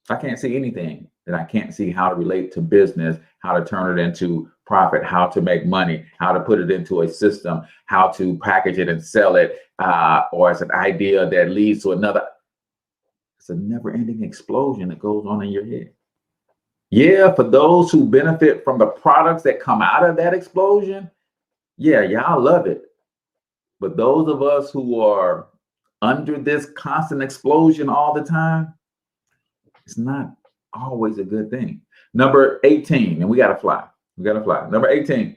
I can't see anything that I can't see how to relate to business, how to turn it into profit, how to make money, how to put it into a system, how to package it and sell it, or it's an idea that leads to another. It's a never-ending explosion that goes on in your head. Yeah, for those who benefit from the products that come out of that explosion, yeah, y'all love it. But those of us who are under this constant explosion all the time, it's not always a good thing. Number 18, and we got to fly. We got to fly. Number 18,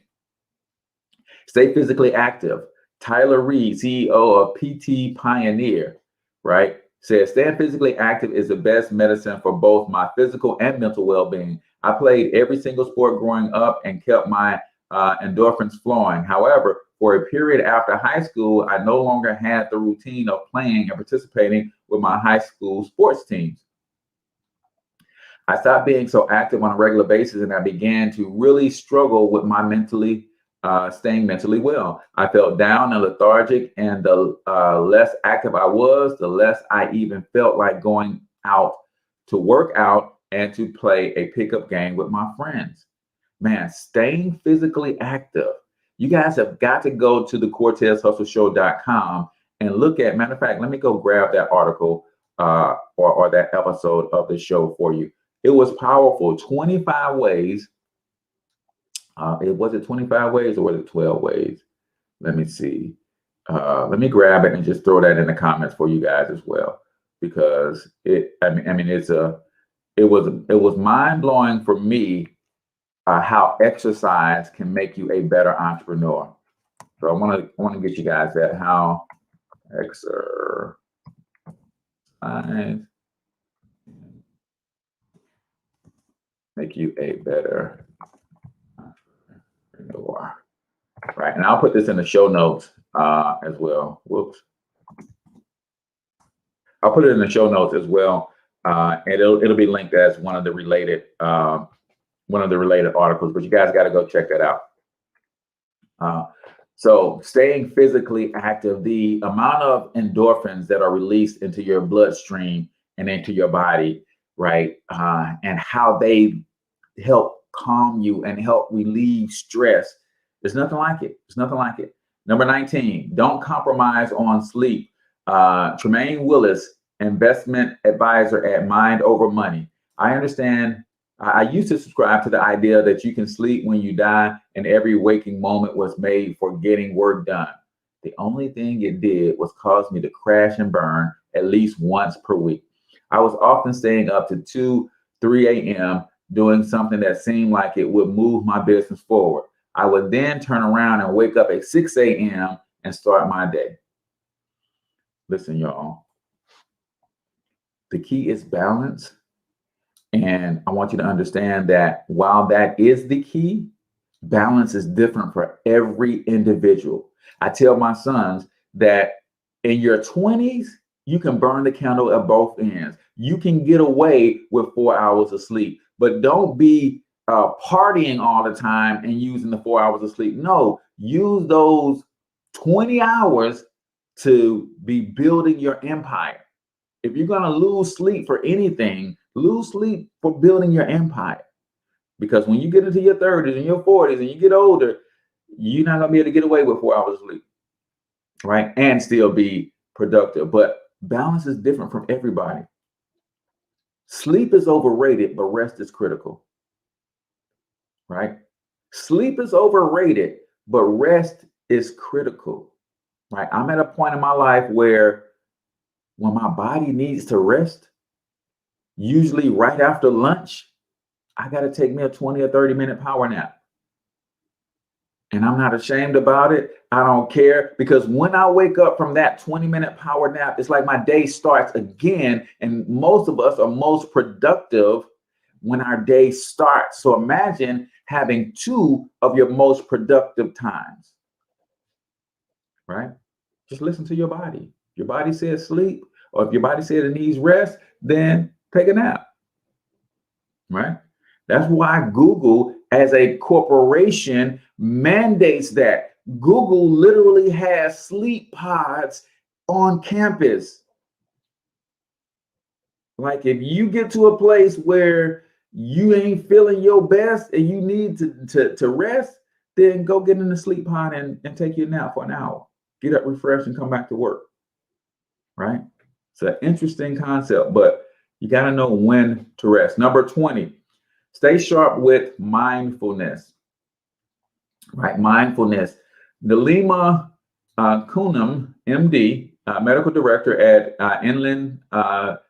stay physically active. Tyler Reed, CEO of PT Pioneer, right, says staying physically active is the best medicine for both my physical and mental well-being. I played every single sport growing up and kept my endorphins flowing. However, for a period after high school, I no longer had the routine of playing and participating with my high school sports teams. I stopped being so active on a regular basis, and I began to really struggle with my staying mentally well. I felt down and lethargic, and the less active I was, the less I even felt like going out to work out and to play a pickup game with my friends. Man, staying physically active. You guys have got to go to the CortezHustleShow.com and look at, matter of fact, let me go grab that article or that episode of the show for you. It was powerful. 25 ways. Was it 25 ways or was it 12 ways? Let me see. Let me grab it and just throw that in the comments for you guys as well, because it was mind blowing for me how exercise can make you a better entrepreneur. So I want to get you guys that, how exercise make you a better entrepreneur. Right, and I'll put this in the show notes as well. Whoops. I'll put it in the show notes as well, and it'll be linked as one of the related articles. But you guys got to go check that out. So staying physically active, the amount of endorphins that are released into your bloodstream and into your body, right, and how they help calm you and help relieve stress. There's nothing like it. It's nothing like it. Number 19, don't compromise on sleep. Tremaine Willis, investment advisor at Mind Over Money. I understand. I used to subscribe to the idea that you can sleep when you die and every waking moment was made for getting work done. The only thing it did was cause me to crash and burn at least once per week. I was often staying up to 2, 3 a.m. doing something that seemed like it would move my business forward. I would then turn around and wake up at 6 a.m. and start my day. Listen, y'all. The key is balance And I want you to understand that while that is the key, balance is different for every individual. I tell my sons that in your 20s, you can burn the candle at both ends. You can get away with 4 hours of sleep, but don't be partying all the time and using the 4 hours of sleep. No, use those 20 hours to be building your empire. If you're going to lose sleep for anything, lose sleep for building your empire. Because when you get into your 30s and your 40s and you get older, you're not going to be able to get away with 4 hours of sleep, right? And still be productive. But balance is different from everybody. Sleep is overrated, but rest is critical, right? Sleep is overrated, but rest is critical, right? I'm at a point in my life where when my body needs to rest, usually right after lunch, I got to take me a 20 or 30-minute power nap. And I'm not ashamed about it. I don't care, because when I wake up from that 20-minute power nap, it's like my day starts again. And most of us are most productive when our day starts. So imagine having 2 of your most productive times, right? Just listen to your body. Your body says sleep, or if your body says it needs rest, then take a nap, right? That's why Google, as a corporation, mandates that. Google literally has sleep pods on campus. Like if you get to a place where you ain't feeling your best and you need to rest, then go get in the sleep pod and take your nap for an hour. Get up, refresh, and come back to work, right? It's an interesting concept, but you got to know when to rest. Number 20. Stay sharp with mindfulness, right? Mindfulness. Nalima Kunam, MD, medical director at Inland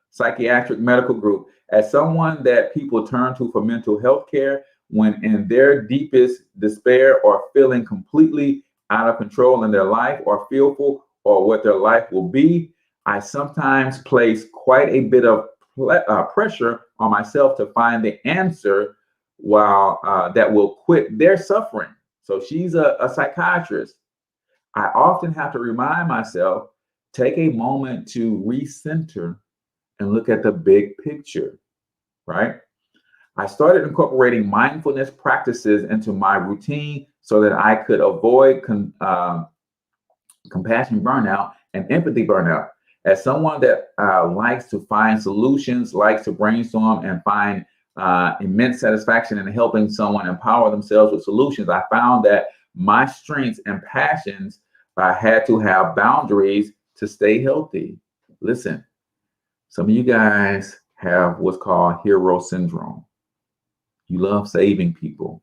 Psychiatric Medical Group, as someone that people turn to for mental health care when in their deepest despair or feeling completely out of control in their life or fearful or what their life will be. I sometimes place quite a bit of pressure on myself to find the answer while that will quit their suffering. So she's a psychiatrist. I often have to remind myself, take a moment to recenter and look at the big picture, right? I started incorporating mindfulness practices into my routine so that I could avoid compassion burnout and empathy burnout. As someone that likes to find solutions, likes to brainstorm and find immense satisfaction in helping someone empower themselves with solutions, I found that my strengths and passions had to have boundaries to stay healthy. Listen, some of you guys have what's called hero syndrome. You love saving people.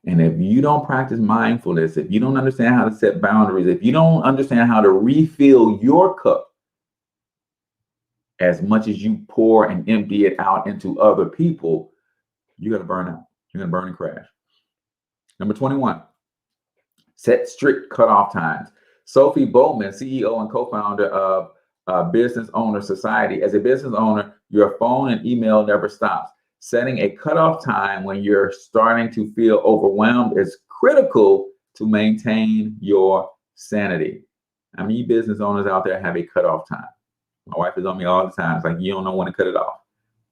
And if you don't practice mindfulness, if you don't understand how to set boundaries, if you don't understand how to refill your cup as much as you pour and empty it out into other people, you're going to burn out. You're going to burn and crash. Number 21, set strict cutoff times. Sophie Bowman, CEO and co-founder of Business Owner Society. As a business owner, your phone and email never stops. Setting a cutoff time when you're starting to feel overwhelmed is critical to maintain your sanity. I mean, you business owners out there have a cutoff time. My wife is on me all the time. It's like, you don't know when to cut it off.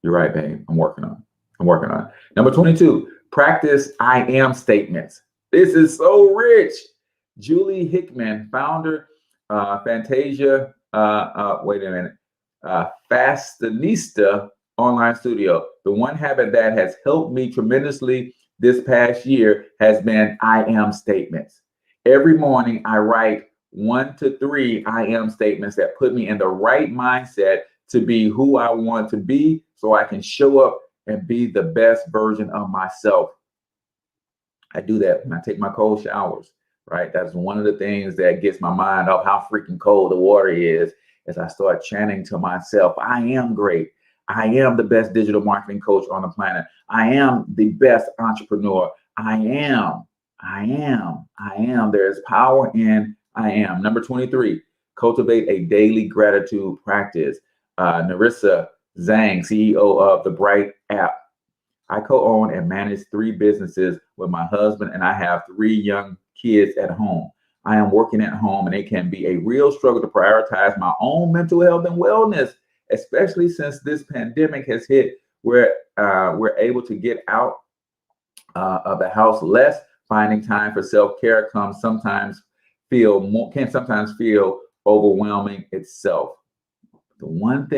You're right, babe. I'm working on it. Number 22, practice I am statements. This is so rich. Julie Hickman, founder, Fantasia, Fashionista online studio. The one habit that has helped me tremendously this past year has been I am statements. Every morning I write 1 to 3 I am statements that put me in the right mindset to be who I want to be so I can show up and be the best version of myself. I do that when I take my cold showers, right? That's one of the things that gets my mind off how freaking cold the water is, as I start chanting to myself, I am great. I am the best digital marketing coach on the planet. I am the best entrepreneur. I am. There's power in I am. Number 23, cultivate a daily gratitude practice. Narissa Zhang, CEO of the Bright app. I co-own and manage 3 businesses with my husband, and I have 3 young kids at home. I am working at home, and it can be a real struggle to prioritize my own mental health and wellness, especially since this pandemic has hit, where we're able to get out of the house less. Finding time for self-care can sometimes feel overwhelming itself. The one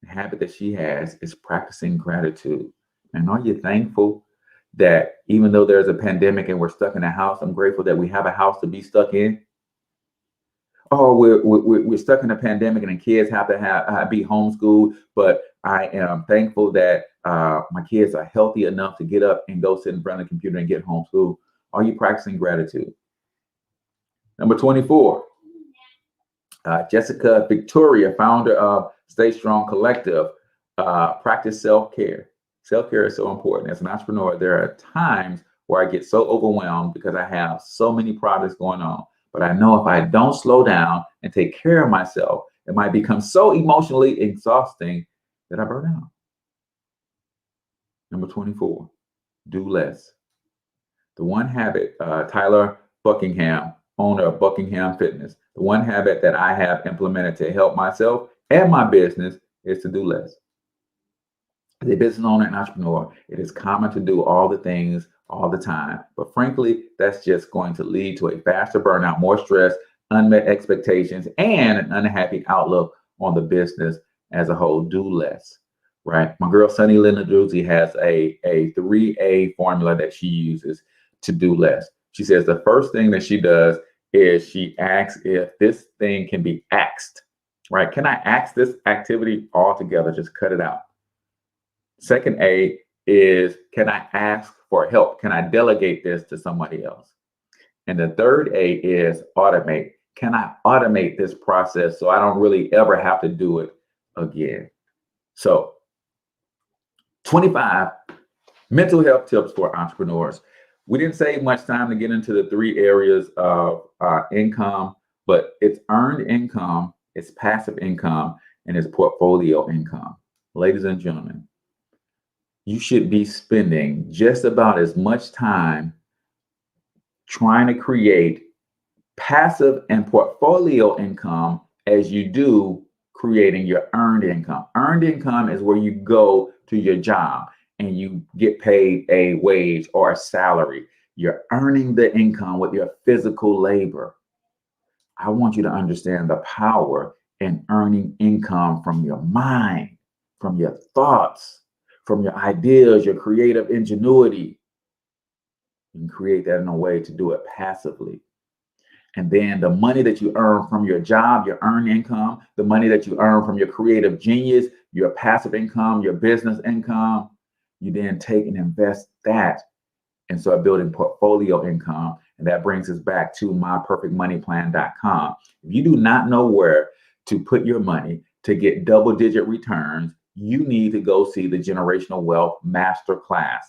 habit that she has is practicing gratitude. And are you thankful that even though there's a pandemic and we're stuck in a house, I'm grateful that we have a house to be stuck in? Oh, we're stuck in a pandemic and the kids have to be homeschooled, but I am thankful that my kids are healthy enough to get up and go sit in front of the computer and get homeschooled. Are you practicing gratitude? Number 24, Jessica Victoria, founder of Stay Strong Collective, practice self-care. Self-care is so important. As an entrepreneur, there are times where I get so overwhelmed because I have so many projects going on. But I know if I don't slow down and take care of myself, it might become so emotionally exhausting that I burn out. Number 24, do less. The one habit, Tyler Buckingham, owner of Buckingham Fitness, the one habit that I have implemented to help myself and my business is to do less. As a business owner and entrepreneur, it is common to do all the things all the time. But frankly, that's just going to lead to a faster burnout, more stress, unmet expectations, and an unhappy outlook on the business as a whole. Do less, right? My girl, Sunny Linda Druzzi, has a 3A formula that she uses to do less. She says the first thing that she does is she asks if this thing can be axed, right? Can I axe this activity altogether? Just cut it out. Second A is, can I ask for help? Can I delegate this to somebody else? And the third A is automate. Can I automate this process so I don't really ever have to do it again? So 25 mental health tips for entrepreneurs. We didn't save much time to get into the 3 areas of income, but it's earned income, it's passive income, and it's portfolio income. Ladies and gentlemen, you should be spending just about as much time trying to create passive and portfolio income as you do creating your earned income. Earned income is where you go to your job and you get paid a wage or a salary. You're earning the income with your physical labor. I want you to understand the power in earning income from your mind, from your thoughts, from your ideas, your creative ingenuity. You can create that in a way to do it passively. And then the money that you earn from your job, your earned income, the money that you earn from your creative genius, your passive income, your business income, you then take and invest that and start building portfolio income. And that brings us back to myperfectmoneyplan.com. If you do not know where to put your money to get double-digit returns, you need to go see the Generational Wealth Masterclass.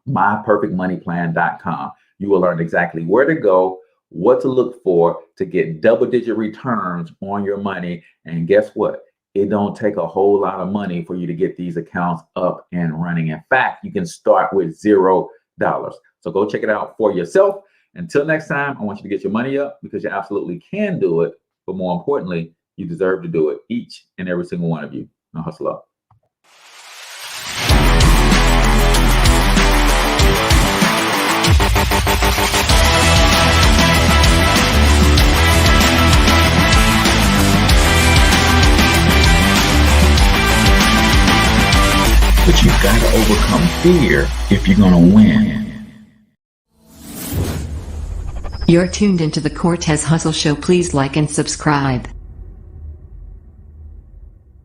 myperfectmoneyplan.com. You will learn exactly where to go, what to look for to get double-digit returns on your money. And guess what? It don't take a whole lot of money for you to get these accounts up and running. In fact, you can start with $0. So go check it out for yourself. Until next time, I want you to get your money up because you absolutely can do it. But more importantly, you deserve to do it, each and every single one of you. Now hustle up. But you've got to overcome fear if you're going to win. You're tuned into the Cortez Hustle Show. Please like and subscribe.